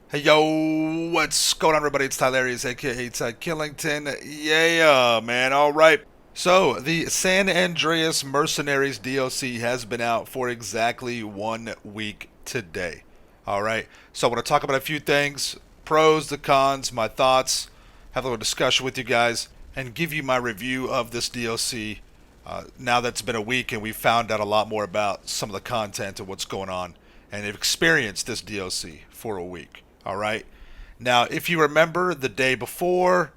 Hey yo, what's going on, everybody? It's Tylarious, aka Ty Killington. Yeah, man. All right. So the San Andreas Mercenaries DLC has been out for exactly 1 week today. All right. So I want to talk about a few things: pros, the cons, my thoughts, have a little discussion with you guys, and give you my review of this DLC. Now that it's been a week and we've found out a lot more about some of the content and what's going on, and have experienced this DLC for a week. All right. Now, if you remember the day before,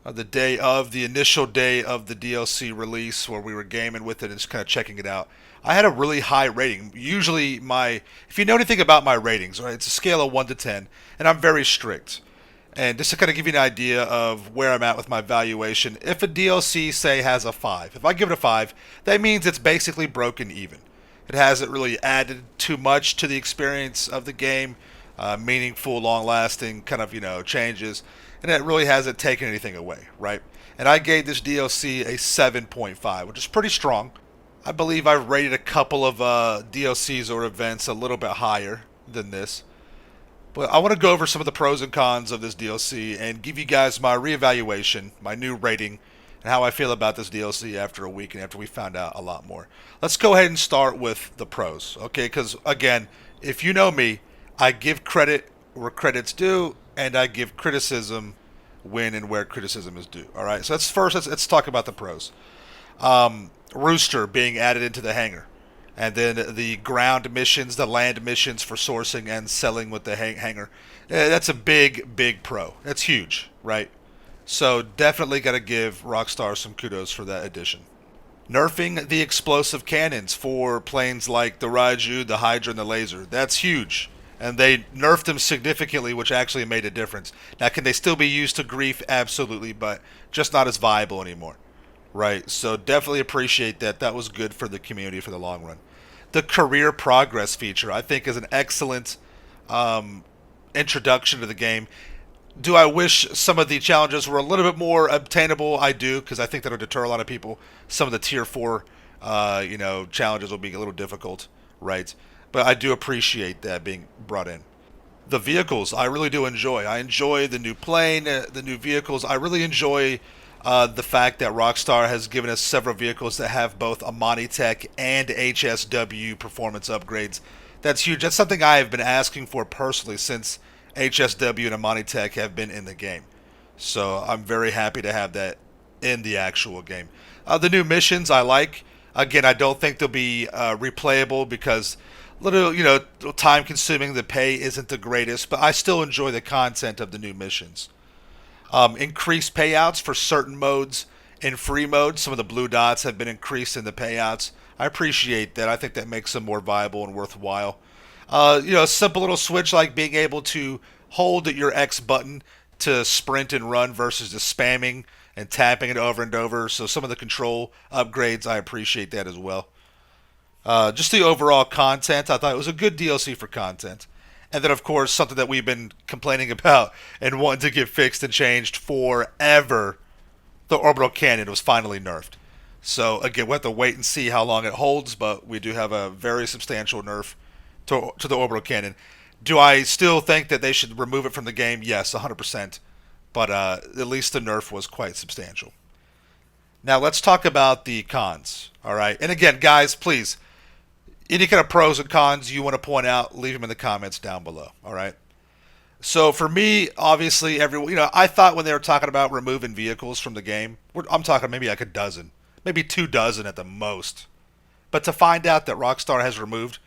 the day of the initial day of the DLC release, where we were gaming with it and just kind of checking it out, I had a really high rating. Usually, if you know anything about my ratings, right, it's a scale of 1 to 10, and I'm very strict. And just to kind of give you an idea of where I'm at with my valuation, if a DLC, say, has a 5, if I give it a 5, that means it's basically broken even. It hasn't really added too much to the experience of the game, meaningful, long lasting kind of, changes, and it really hasn't taken anything away, right? And I gave this DLC a 7.5, which is pretty strong. I believe I've rated a couple of DLCs or events a little bit higher than this. But I want to go over some of the pros and cons of this DLC and give you guys my reevaluation, my new rating, and how I feel about this DLC after a week and after we found out a lot more. Let's go ahead and start with the pros, okay? Because, again, if you know me, I give credit where credit's due, and I give criticism when and where criticism is due, all right? So let's talk about the pros. Rooster being added into the hangar, and then the ground missions, the land missions for sourcing and selling with the hangar. That's a big pro. That's huge, right? So definitely got to give Rockstar some kudos for that addition. Nerfing the explosive cannons for planes like the Raiju, the Hydra, and the Laser. That's huge. And they nerfed them significantly, which actually made a difference. Now, can they still be used to grief? Absolutely, but just not as viable anymore. Right. So definitely appreciate that. That was good for the community for the long run. The career progress feature, I think, is an excellent um, introduction to the game. Do I wish some of the challenges were a little bit more obtainable? I do, because I think that'll deter a lot of people. Some of the tier four, challenges will be a little difficult, right? But I do appreciate that being brought in. The vehicles I really do enjoy. I enjoy the new plane, the new vehicles. I really enjoy the fact that Rockstar has given us several vehicles that have both Amani Tech and HSW performance upgrades. That's huge. That's something I have been asking for personally since HSW and Amani Tech have been in the game. So I'm very happy to have that in the actual game. The new missions I like. Again, I don't think they'll be replayable because little, time consuming. The pay isn't the greatest, but I still enjoy the content of the new missions. Increased payouts for certain modes in free mode. Some of the blue dots have been increased in the payouts. I appreciate that. I think that makes them more viable and worthwhile. A simple little switch like being able to hold your X button to sprint and run versus just spamming and tapping it over and over. So some of the control upgrades, I appreciate that as well. Just the overall content, I thought it was a good DLC for content. And then, of course, something that we've been complaining about and wanting to get fixed and changed forever, the orbital cannon was finally nerfed. So, again, we'll have to wait and see how long it holds, but we do have a very substantial nerf to the orbital cannon. Do I still think that they should remove it from the game? Yes, 100%. But at least the nerf was quite substantial. Now, let's talk about the cons. All right. And again, guys, please, any kind of pros and cons you want to point out, leave them in the comments down below. All right. So for me, obviously, everyone, I thought when they were talking about removing vehicles from the game, I'm talking maybe like a dozen, maybe 2 dozen at the most. But to find out that Rockstar has removed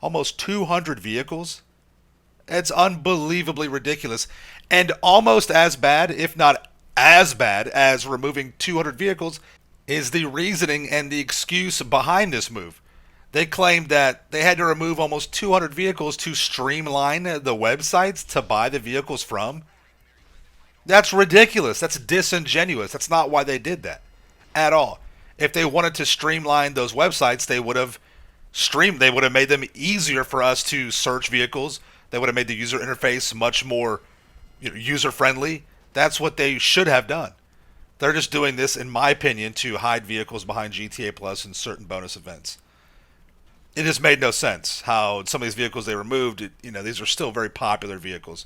almost 200 vehicles, it's unbelievably ridiculous. And almost as bad, if not as bad, as removing 200 vehicles is the reasoning and the excuse behind this move. They claimed that they had to remove almost 200 vehicles to streamline the websites to buy the vehicles from. That's ridiculous. That's disingenuous. That's not why they did that at all. If they wanted to streamline those websites, they would have made them easier for us to search vehicles. They would have made the user interface much more user friendly. That's what they should have done. They're just doing this, in my opinion, to hide vehicles behind GTA Plus and certain bonus events. It just made no sense how some of these vehicles they removed, these are still very popular vehicles.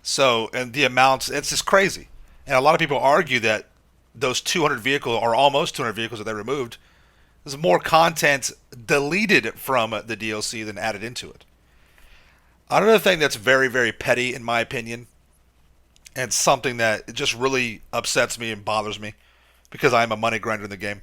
So, and the amounts, it's just crazy. And a lot of people argue that those 200 vehicles, or almost 200 vehicles that they removed, there's more content deleted from the DLC than added into it. Another thing that's very, very petty, in my opinion, and something that just really upsets me and bothers me because I'm a money grinder in the game,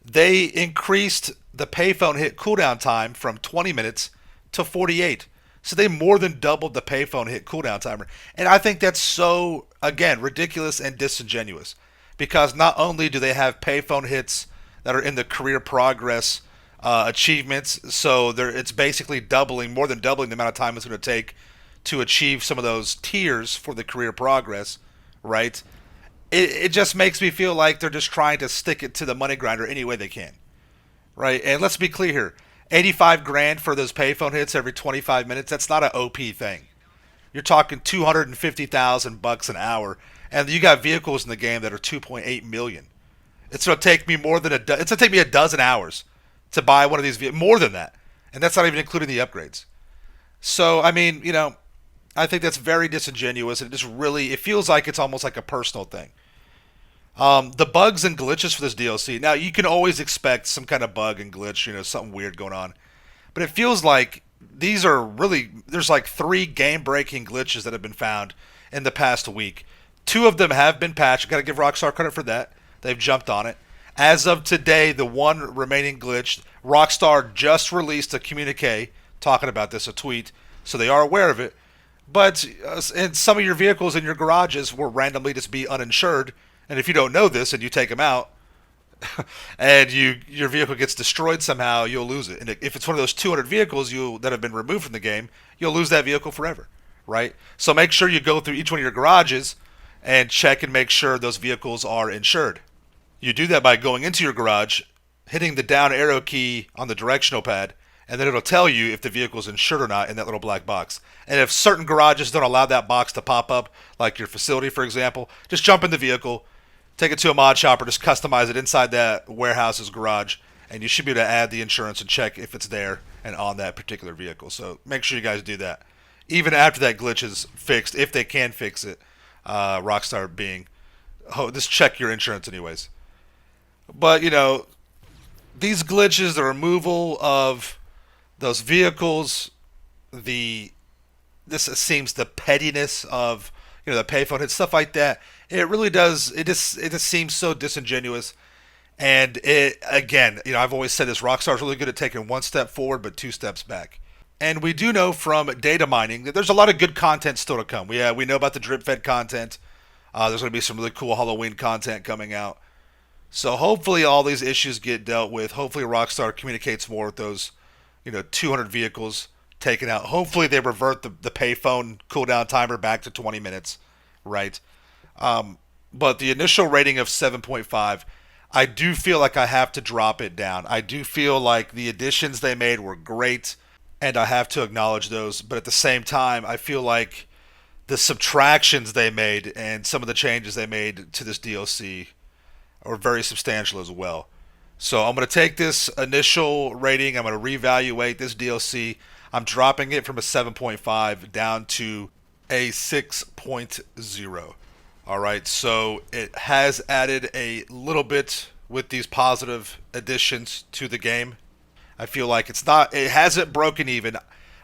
they increased the payphone hit cooldown time from 20 minutes to 48. So they more than doubled the payphone hit cooldown timer. And I think that's so, again, ridiculous and disingenuous. Because not only do they have payphone hits that are in the career progress achievements, so it's basically doubling, more than doubling the amount of time it's going to take to achieve some of those tiers for the career progress, right? It just makes me feel like they're just trying to stick it to the money grinder any way they can, right? And let's be clear here: 85 grand for those payphone hits every 25 minutes. That's not an OP thing. You're talking 250,000 bucks an hour, and you got vehicles in the game that are 2.8 million. It's gonna take me more than it's gonna take me a dozen hours to buy one of these vehicles, more than that, and that's not even including the upgrades. So I mean, I think that's very disingenuous, and it just really it feels like it's almost like a personal thing. The bugs and glitches for this DLC. Now you can always expect some kind of bug and glitch, something weird going on, but it feels like these are really there's like three game-breaking glitches that have been found in the past week. Two of them have been patched. Got to give Rockstar credit for that. They've jumped on it. As of today, the one remaining glitch, Rockstar just released a communique talking about this, a tweet, so they are aware of it. But and some of your vehicles in your garages will randomly just be uninsured, and if you don't know this and you take them out, and your vehicle gets destroyed somehow, you'll lose it. And if it's one of those 200 vehicles that have been removed from the game, you'll lose that vehicle forever, right? So make sure you go through each one of your garages and check and make sure those vehicles are insured. You do that by going into your garage, hitting the down arrow key on the directional pad, and then it'll tell you if the vehicle is insured or not in that little black box. And if certain garages don't allow that box to pop up, like your facility, for example, just jump in the vehicle, take it to a mod shop, or just customize it inside that warehouse's garage, and you should be able to add the insurance and check if it's there and on that particular vehicle. So make sure you guys do that. Even after that glitch is fixed, if they can fix it, Rockstar being, just check your insurance anyways. But, these glitches, the removal of those vehicles, this seems the pettiness of, the payphone hits, stuff like that. It really does. It just seems so disingenuous. And it again, I've always said this: Rockstar's really good at taking one step forward but two steps back. And we do know from data mining that there's a lot of good content still to come. We know about the drip fed content. There's going to be some really cool Halloween content coming out. So hopefully all these issues get dealt with. Hopefully Rockstar communicates more with those, 200 vehicles taken out. Hopefully they revert the payphone cooldown timer back to 20 minutes, right? But the initial rating of 7.5, I do feel like I have to drop it down. I do feel like the additions they made were great, and I have to acknowledge those. But at the same time, I feel like the subtractions they made and some of the changes they made to this DLC are very substantial as well. So I'm going to take this initial rating, I'm going to reevaluate this DLC. I'm dropping it from a 7.5 down to a 6.0. All right, so it has added a little bit with these positive additions to the game. I feel like it hasn't broken even.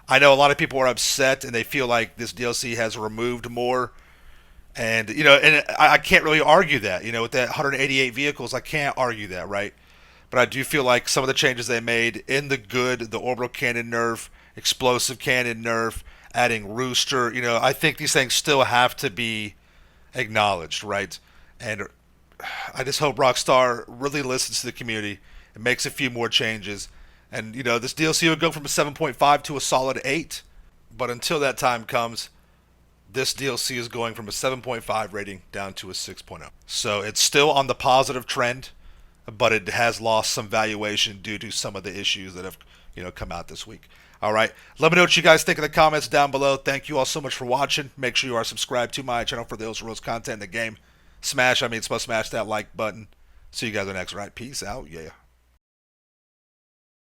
I know a lot of people are upset and they feel like this DLC has removed more. And, and I can't really argue that, with that 188 vehicles, I can't argue that, right? But I do feel like some of the changes they made in the orbital cannon nerf, explosive cannon nerf, adding rooster, I think these things still have to be acknowledged, right? And I just hope Rockstar really listens to the community and makes a few more changes. And, this DLC will go from a 7.5 to a solid 8. But until that time comes, this DLC is going from a 7.5 rating down to a 6.0. So it's still on the positive trend, but it has lost some valuation due to some of the issues that have, come out this week. All right. Let me know what you guys think in the comments down below. Thank you all so much for watching. Make sure you are subscribed to my channel for the Ills content in the game. Smash that like button. See you guys in the next, right? Peace out. Yeah.